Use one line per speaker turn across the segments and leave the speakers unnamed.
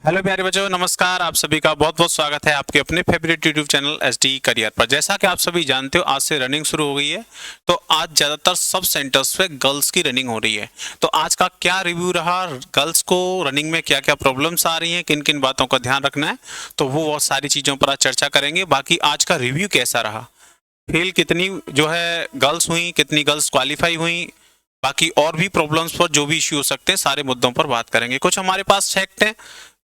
Hello प्यारे बच्चों, नमस्कार। आप सभी का बहुत बहुत स्वागत है आपके अपने favourite YouTube channel SD career पर। जैसा कि आप सभी जानते हो, आज से रनिंग शुरू हो गई है। तो आज ज़्यादातर सब सेंटर्स पे गर्ल्स की रनिंग हो रही है। तो आज का क्या रिव्यू रहा, गर्ल्स को रनिंग में क्या क्या प्रॉब्लम्स आ रही हैं, किन किन बातों का ध्यान रखना है, तो वो बहुत सारी चीज़ों पर आज चर्चा करेंगे। बाकी आज का रिव्यू कैसा रहा, फेल कितनी जो है गर्ल्स हुई, कितनी गर्ल्स क्वालिफाई हुई, बाकी और भी प्रॉब्लम्स पर जो भी इश्यू हो सकते हैं, सारे मुद्दों पर बात करेंगे। कुछ हमारे पास फैक्ट हैं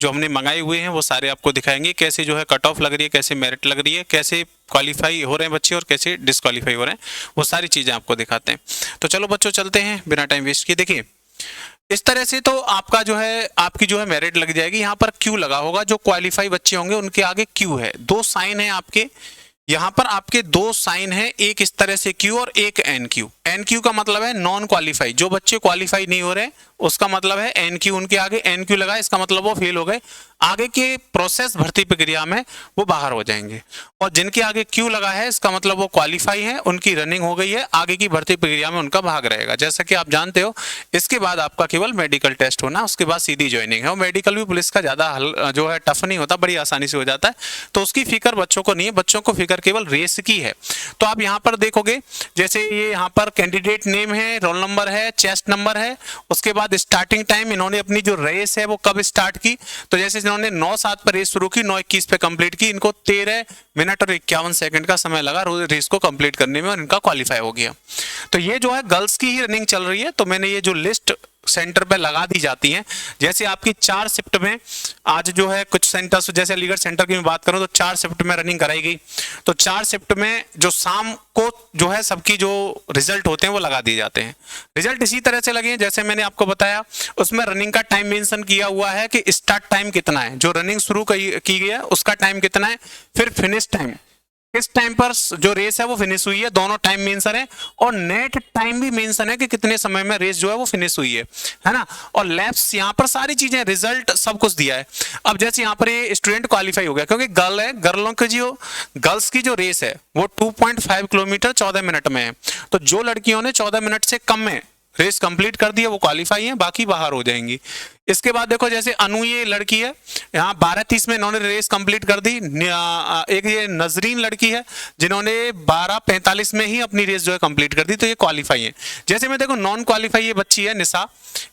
जो हमने मंगाए हुए हैं, वो सारे आपको दिखाएंगे। कैसे जो है कट ऑफ लग रही है, कैसे मेरिट लग रही है, कैसे क्वालिफाई हो रहे हैं बच्चे और कैसे डिसक्वालीफाई हो रहे हैं, वो सारी चीज़ें आपको दिखाते हैं। तो चलो बच्चों, चलते हैं बिना टाइम वेस्ट किए। देखिए, इस तरह से तो आपका जो है आपकी जो है मेरिट लग जाएगी। यहाँ पर क्यू लगा होगा, जो क्वालिफाई बच्चे होंगे उनके आगे क्यू है। दो साइन है आपके यहाँ पर, आपके दो साइन है, एक इस तरह से क्यू और एक एन क्यू। एन क्यू का मतलब है नॉन क्वालिफाई, जो बच्चे क्वालिफाई नहीं हो रहे, उसका मतलब है एन क्यू। उनके आगे एन क्यू लगा, इसका मतलब वो फेल हो गए, आगे के प्रोसेस भर्ती प्रक्रिया में वो बाहर हो जाएंगे। और जिनके आगे क्यू लगा है, इसका मतलब वो क्वालिफाई है, उनकी रनिंग हो गई है, आगे की भर्ती प्रक्रिया में उनका भाग रहेगा। जैसा कि आप जानते हो, इसके बाद आपका केवल मेडिकल टेस्ट होना, उसके बाद सीधी ज्वाइनिंग है। और मेडिकल भी पुलिस का ज़्यादा जो है टफ नहीं होता, बड़ी आसानी से हो जाता है। तो उसकी फिक्र बच्चों को नहीं है, बच्चों को फिक्र केवल रेस की है। तो आप यहाँ पर देखोगे, जैसे ये यहाँ पर कैंडिडेट नेम है, रोल नंबर है, चेस्ट नंबर है, उसके बाद स्टार्टिंग टाइम, इन्होंने अपनी जो रेस है वो कब स्टार्ट की। तो जैसे इन्होंने 9:07 पर रेस शुरू की, 9:21 पे कंप्लीट की, इनको 13 मिनट और 51 सेकंड का समय लगा रेस को कंप्लीट करने में, और इनका क्वालिफाई हो गया। तो ये जो है गर्ल्स की ही रनिंग चल रही है। तो मैंने ये जो लिस्ट सेंटर पे लगा दी जाती हैं, जैसे आपकी 4 शिफ्ट में आज जो है कुछ सेंटर्स, जैसे अलीगढ़ सेंटर की मैं बात करूं तो 4 शिफ्ट में रनिंग कराई गई। तो 4 शिफ्ट में जो शाम को जो है सबकी जो रिजल्ट होते हैं वो लगा दिए जाते हैं। रिजल्ट इसी तरह से लगे हैं जैसे मैंने आपको बताया। उसमें रनिंग का टाइम मेंशन किया हुआ है कि स्टार्ट टाइम कितना है, जो रनिंग शुरू की गई है उसका टाइम कितना है, फिर फिनिश टाइम किस टाइम पर जो रेस है वो फिनिश हुई है, दोनों टाइम मेंशन है। और नेट टाइम भी मेंशन है कि कितने समय में रेस जो है वो फिनिश हुई है ना। और लैप्स यहाँ पर सारी चीजें, रिजल्ट सब कुछ दिया है। अब जैसे यहाँ पर ये स्टूडेंट क्वालिफाई हो गया, क्योंकि गर्ल है, गर्ल्स की जो रेस है वो 2.5 किलोमीटर 14 मिनट में है। तो जो लड़कियों ने 14 मिनट से कम में रेस कंप्लीट कर दी है वो क्वालिफाई है, बाकी बाहर हो जाएंगी। इसके बाद देखो, जैसे अनु ये लड़की है, यहाँ 12:30 में इन्होंने रेस कंप्लीट कर दी। एक ये नजरीन लड़की है जिन्होंने 12:45 में ही अपनी रेस जो है कंप्लीट कर दी, तो ये क्वालिफाई है। जैसे मैं देखो, नॉन क्वालिफाई ये बच्ची है निशा,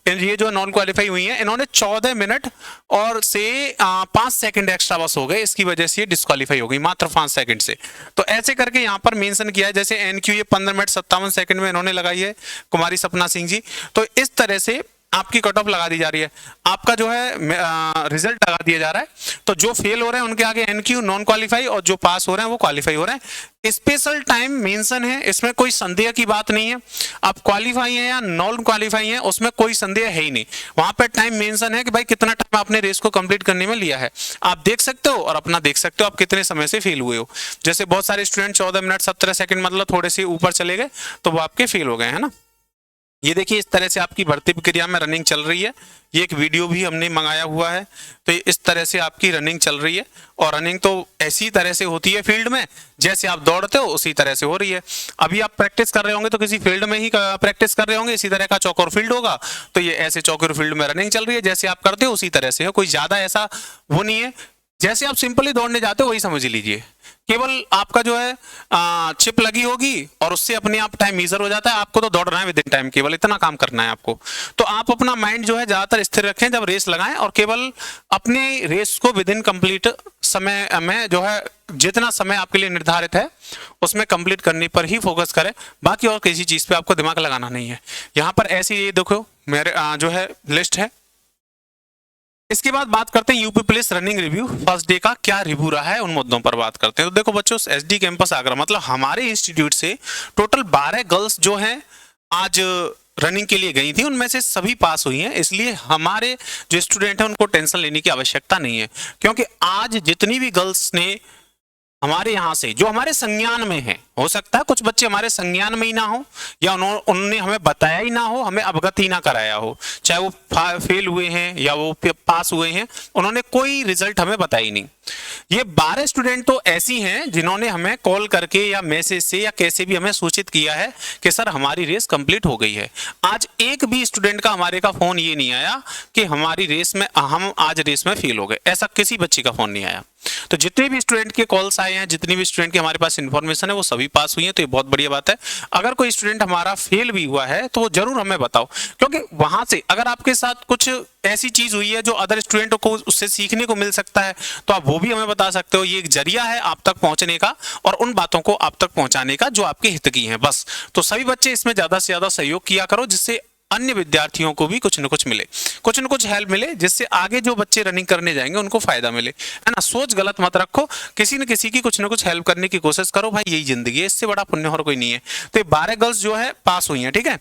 ये जो नॉन क्वालिफाई हुई है, इन्होंने 14 मिनट और से 5 सेकंड एक्स्ट्रा बस हो गए, इसकी वजह से ये डिस्क्वालीफाई हो गई मात्र 5 सेकंड से। तो ऐसे करके यहाँ पर मेंशन किया है। जैसे एनक्यू ये 15 मिनट 57 सेकंड में इन्होंने लगाई है, कुमारी सपना सिंह जी। तो इस तरह से आपकी कट ऑफ लगा दी जा रही है, आपका जो है रिजल्ट लगा दिया जा रहा है। तो जो फेल हो रहे हैं उनके आगे एनक्यू नॉन क्वालिफाई, और जो पास हो रहे हैं वो क्वालिफाई हो रहे हैं। स्पेशल टाइम मेंशन है, इसमें कोई संदेह की बात नहीं है। आप क्वालिफाई हैं या नॉन क्वालिफाई हैं, उसमें कोई संदेह है ही नहीं। वहां पर टाइम मेंशन है कि भाई कितना टाइम आपने रेस को कंप्लीट करने में लिया है, आप देख सकते हो और अपना देख सकते हो आप कितने समय से फेल हुए हो। जैसे बहुत सारे स्टूडेंट 14 मिनट 17 सेकंड, मतलब थोड़े से ऊपर चले गए, तो वो आपके फेल हो गए, है ना। ये देखिए, इस तरह से आपकी भर्ती प्रक्रिया में रनिंग चल रही है। ये एक वीडियो भी हमने मंगाया हुआ है। तो इस तरह से आपकी रनिंग चल रही है, और रनिंग तो ऐसी तरह से होती है फील्ड में, जैसे आप दौड़ते हो उसी तरह से हो रही है। अभी आप प्रैक्टिस कर रहे होंगे तो किसी फील्ड में ही प्रैक्टिस कर रहे होंगे, इसी तरह का चौकोर फील्ड होगा, तो ये ऐसे चौकोर फील्ड में रनिंग चल रही है, जैसे आप करते हो उसी तरह से है। कोई ज्यादा ऐसा वो नहीं है, जैसे आप सिंपली दौड़ने जाते हो वही समझ लीजिए। केवल आपका जो है चिप लगी होगी और उससे अपने आप टाइम मीजर हो जाता है। आपको तो दौड़ना है विद इन टाइम, केवल इतना काम करना है आपको। तो आप अपना माइंड जो है ज्यादातर स्थिर रखें जब रेस लगाएं, और केवल अपने रेस को विद इन कंप्लीट समय में जो है जितना समय आपके लिए निर्धारित है उसमें कंप्लीट करने पर ही फोकस करें। बाकी और किसी चीज पे आपको दिमाग लगाना नहीं है। यहाँ पर ऐसी ये देखो मेरे जो है लिस्ट है। इसके बाद बात करते हैं UP police running review first day का क्या रिव्यू रहा है, उन मुद्दों पर बात करते हैं। तो देखो बच्चों, एसडी कैंपस आगरा, मतलब हमारे इंस्टीट्यूट से टोटल 12 गर्ल्स जो हैं आज रनिंग के लिए गई थी, उनमें से सभी पास हुई हैं। इसलिए हमारे जो स्टूडेंट हैं उनको टेंशन लेने की आवश्यकता नहीं है, क्योंकि आज जितनी भी गर्ल्स ने हमारे यहाँ से जो हमारे संज्ञान में है, हो सकता है कुछ बच्चे हमारे संज्ञान में ही ना हो, या उन्होंने हमें बताया ही ना हो, हमें अवगत ही ना कराया हो, चाहे वो फेल हुए हैं या वो पास हुए हैं, उन्होंने कोई रिजल्ट हमें बताया ही नहीं। ये 12 स्टूडेंट तो ऐसी हैं जिन्होंने हमें कॉल करके या मैसेज से या कैसे भी हमें सूचित किया है कि सर हमारी रेस कंप्लीट हो गई है। आज एक भी स्टूडेंट का हमारे का फोन ये नहीं आया कि हमारी रेस में हम आज रेस में फेल हो गए, ऐसा किसी बच्चे का फोन नहीं आया। तो जितने भी स्टूडेंट के कॉल्स आए हैं, जितनी भी स्टूडेंट की हमारे पास इन्फॉर्मेशन है, वो सभी पास हुई है, तो ये बहुत बढ़िया बात है। अगर कोई स्टूडेंट हमारा फेल भी हुआ है तो जरूर हमें बताओ, क्योंकि वहां से अगर आपके साथ कुछ ऐसी चीज हुई है जो अदर स्टूडेंटों को उससे सीखने को मिल सकता है, तो आप वो भी हमें बता सकते हो। ये एक जरिया है आप तक पहुंचने का और उन बातों को आप तक पहुंचाने का जो आपके हित की हैं, बस। तो सभी बच्चे इसमें ज्यादा से ज्यादा सहयोग किया करो, जिससे अन्य विद्यार्थियों को भी कुछ न कुछ मिले, कुछ न कुछ हेल्प मिले, जिससे आगे जो बच्चे रनिंग करने जाएंगे उनको फायदा मिले, है ना। सोच गलत मत रखो, किसी न किसी की कुछ न कुछ हेल्प करने की कोशिश करो भाई, यही जिंदगी है, इससे बड़ा पुण्य और कोई नहीं है। तो ये 12 गर्ल्स जो है पास हुई हैं, ठीक है।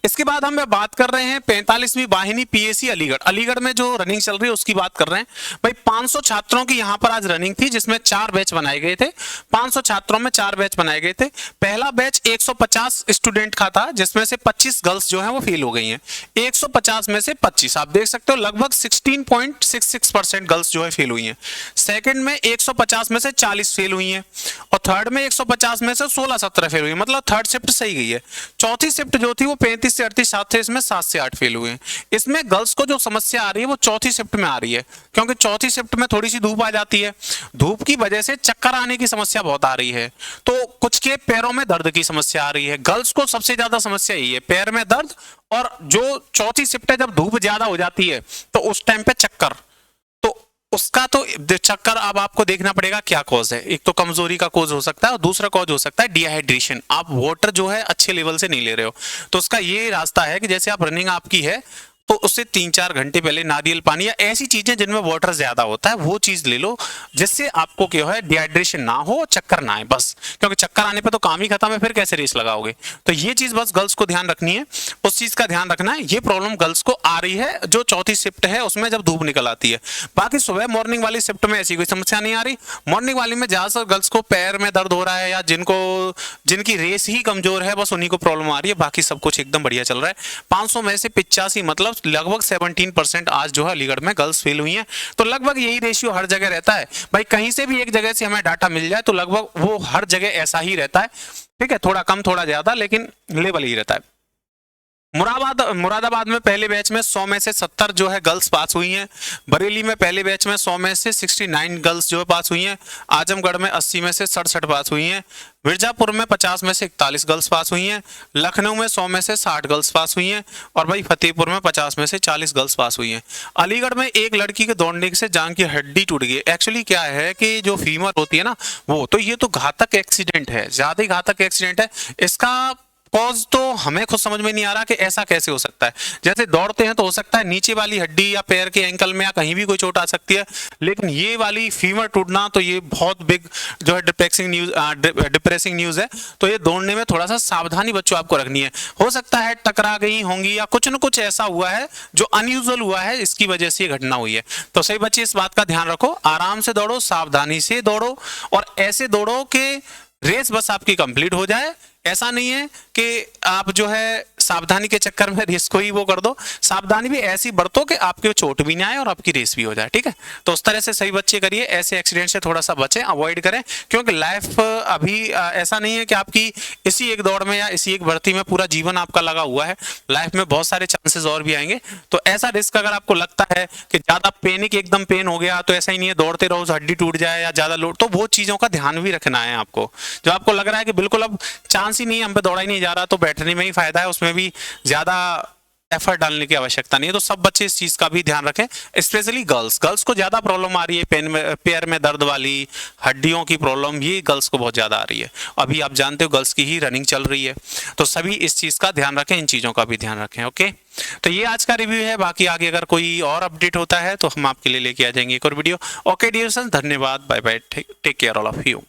इसके बाद हम बात कर रहे हैं 45वीं वाहिनी पीएसी अलीगढ़। अलीगढ़ में जो रनिंग चल रही है उसकी बात कर रहे हैं भाई। 500 छात्रों की यहाँ पर आज रनिंग थी, जिसमें 4 बैच बनाए गए थे। 500 छात्रों में 4 बैच बनाए गए थे। पहला बैच 150 स्टूडेंट का था, जिसमें से 25 गर्ल्स जो है वो फेल हो गई हैं। 150 में से 25, आप देख सकते हो लगभग 16.66% गर्ल्स जो है फेल हुई हैं। सेकेंड में 150 में से 40 फेल हुई हैं, और थर्ड में 150 में से 16-17 फेल हुई, मतलब थर्ड शिफ्ट सही गई है। चौथी शिफ्ट जो थी वो 35 से 38 साथ थे, इसमें 7 से 8 फेल हुए हैं। इसमें गर्ल्स को जो समस्या आ रही है वो चौथी शिफ्ट में आ रही है, क्योंकि चौथी शिफ्ट में थोड़ी सी धूप आ जाती है। धूप की वजह से चक्कर आने की समस्या बहुत आ रही है, तो कुछ के पैरों में दर्द की समस्या आ रही है। गर्ल्स को सबसे ज्यादा समस्या यही है, पैर में दर्द, और जो चौथी शिफ्ट है जब धूप ज्यादा हो जाती है तो उस टाइम पे चक्कर। उसका तो चक्कर अब आपको देखना पड़ेगा क्या कॉज है। एक तो कमजोरी का कॉज हो सकता है, और दूसरा कॉज हो सकता है डिहाइड्रेशन। आप वाटर जो है अच्छे लेवल से नहीं ले रहे हो। तो उसका ये रास्ता है कि जैसे आप रनिंग आपकी है तो उससे 3-4 घंटे पहले नारियल पानी या ऐसी चीजें जिनमें वाटर ज्यादा होता है वो चीज ले लो, जिससे आपको क्या है डिहाइड्रेशन ना हो, चक्कर ना आए, बस। क्योंकि चक्कर आने पे तो काम ही खत्म है, फिर कैसे रेस लगाओगे। तो ये चीज बस गर्ल्स को ध्यान रखनी है, उस चीज का ध्यान रखना है। ये प्रॉब्लम गर्ल्स को आ रही है जो चौथी शिफ्ट है उसमें जब धूप निकल आती है। बाकी सुबह मॉर्निंग वाली शिफ्ट में ऐसी कोई समस्या नहीं आ रही। मॉर्निंग वाली में ज्यादातर गर्ल्स को पैर में दर्द हो रहा है, या जिनकी रेस ही कमजोर है, बस उन्हीं को प्रॉब्लम आ रही है। बाकी सब कुछ एकदम बढ़िया चल रहा है। 500 में से 85, मतलब लगभग 17% आज जो है अलीगढ़ में गर्ल्स फेल हुई हैं। तो लगभग यही रेशियो हर जगह रहता है भाई। कहीं से भी एक जगह से हमें डाटा मिल जाए तो लगभग वो हर जगह ऐसा ही रहता है, ठीक है। थोड़ा कम थोड़ा ज्यादा, लेकिन लेवल ही रहता है। मुरादाबाद में पहले बैच में 100 में से 70 जो है गर्ल्स पास हुई हैं। बरेली में पहले बैच में 100 में से 69 गर्ल्स जो है पास हुई हैं। आजमगढ़ में 80 में से 67 पास हुई हैं। मिर्जापुर में 50 में से 41 गर्ल्स पास हुई हैं। लखनऊ में 100 में से 60 गर्ल्स पास हुई हैं। और भाई फतेहपुर में 50 में से 40 गर्ल्स पास हुई हैं। अलीगढ़ में एक लड़की के दौड़ने से जांघ की हड्डी टूट गई। एक्चुअली क्या है कि जो फीमर होती है ना वो, तो ये तो घातक एक्सीडेंट है, ज्यादा ही घातक एक्सीडेंट है। इसका कॉज तो हमें खुद समझ में नहीं आ रहा कि ऐसा कैसे हो सकता है। जैसे दौड़ते हैं तो हो सकता है नीचे वाली हड्डी या पैर के एंकल में या कहीं भी कोई चोट आ सकती है, लेकिन ये वाली फीमर टूटना तो ये बहुत बिग जो है डिप्रेसिंग न्यूज है। तो ये दौड़ने में थोड़ा सा सावधानी बच्चों आपको रखनी है। हो सकता है टकरा गई होंगी या कुछ न कुछ ऐसा हुआ है जो अनयूजुअल हुआ है, इसकी वजह से ये घटना हुई है। तो सही बच्चे इस बात का ध्यान रखो, आराम से दौड़ो, सावधानी से दौड़ो, और ऐसे दौड़ो कि रेस बस आपकी कंप्लीट हो जाए। ऐसा नहीं है कि आप जो है सावधानी के चक्कर में रेस को ही वो कर दो। सावधानी भी ऐसी बरतो कि आपके चोट भी ना आए और आपकी रेस भी हो जाए, ठीक है। तो उस तरह से सही बच्चे करिए, ऐसे एक्सीडेंट से थोड़ा सा बचें, अवॉइड करें, क्योंकि लाइफ अभी ऐसा नहीं है कि आपकी इसी एक दौड़ में या इसी एक भर्ती में पूरा जीवन आपका लगा हुआ है। लाइफ में बहुत सारे चांसेस और भी आएंगे। तो ऐसा रिस्क अगर आपको लगता है कि ज्यादा पैनिक एकदम पेन हो गया, तो ऐसा ही नहीं है दौड़ते रहो हड्डी टूट जाए या ज्यादा लोड, तो वो चीजों का ध्यान भी रखना है आपको। जो आपको लग रहा है कि बिल्कुल अब चांस ही नहीं है, हम पे दौड़ा ही नहीं जा रहा, तो बैठने में ही फायदा है, उसमें भी ज्यादा एफर्ट डालने की आवश्यकता नहीं है। तो सब बच्चे इस चीज का भी ध्यान रखें, स्पेशली गर्ल्स को ज्यादा प्रॉब्लम आ रही है, पैर में दर्द वाली, हड्डियों की प्रॉब्लम, ये गर्ल्स को बहुत ज्यादा आ रही है। अभी आप जानते हो गर्ल्स की ही रनिंग चल रही है, तो सभी इस चीज का ध्यान रखें, इन चीजों का भी ध्यान रखें। ओके, तो ये आज का रिव्यू है। बाकी आगे अगर कोई और अपडेट होता है तो हम आपके लिए लेके आ जाएंगे एक और वीडियो। ओके डियर, धन्यवाद, bye bye, take care all of you.